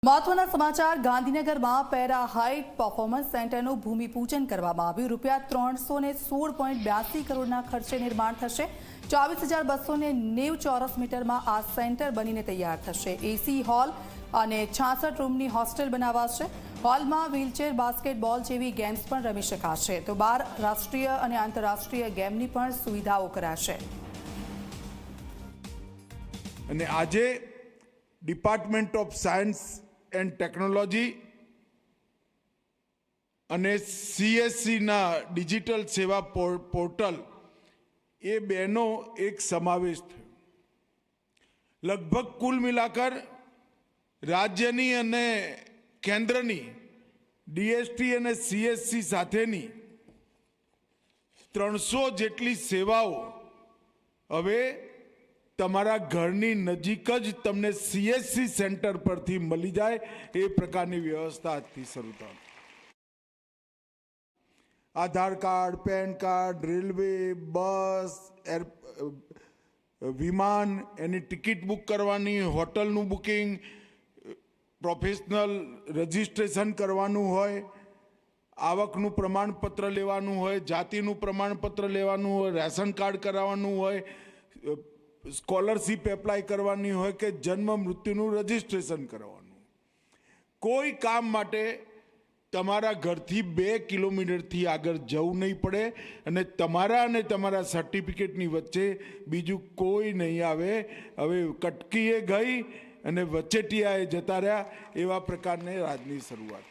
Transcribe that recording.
મહત્વના સમાચાર ગાંધીનગરમાં પેરા હાઇટ પરફોર્મન્સ સેન્ટરનું ભૂમિપૂજન કરવામાં આવ્યું। રૂપિયા 316.82 કરોડના ખર્ચે નિર્માણ થશે। 24,290 ચોરસ મીટરમાં આ સેન્ટર બનીને તૈયાર થશે। એસી હોલ અને 66 રૂમની હોસ્ટેલ બનાવાશે। હોલમાં વ્હીલચેર, બાસ્કેટબોલ જેવી ગેમ્સ પણ રમી શકાશે, તો 12 રાષ્ટ્રીય અને આંતરરાષ્ટ્રીય ગેમની પણ સુવિધાઓ કરાશે। અને આજે department of science and technology અને CSCના ડિજિટલ સેવા પોર્ટલ એ બેનો એક સમાવેશ થયો। લગભગ કુલ મિલાકર રાજ્યની અને કેન્દ્રની DST અને CSC સાથેની 300 જેટલી સેવાઓ હવે તમારા ઘરની નજીક જ તમને CSC સેન્ટર પરથી મળી જાય એ પ્રકારની વ્યવસ્થા આજથી શરૂ થાય। આધાર કાર્ડ, પેન કાર્ડ, રેલવે, બસ, વિમાન, એની ટિકિટ બુક કરવાની, હોટલનું બુકિંગ, પ્રોફેશનલ રજિસ્ટ્રેશન કરવાનું હોય, આવકનું પ્રમાણપત્ર લેવાનું હોય, જાતિનું પ્રમાણપત્ર લેવાનું હોય, રેશન કાર્ડ કરાવવાનું હોય, સ્કોલરશીપ એપ્લાય કરવાની હોય કે જન્મ મૃત્યુનું રજિસ્ટ્રેશન કરવાનું, કોઈ કામ માટે તમારા ઘરથી 2 કિલોમીટરથી આગળ જવું નહીં પડે અને તમારા સર્ટિફિકેટની વચ્ચે બીજું કોઈ નહીં આવે। હવે કટકીએ ગઈ અને વચેટિયાએ જતા રહ્યા એવા પ્રકારની રાજની શરૂઆત।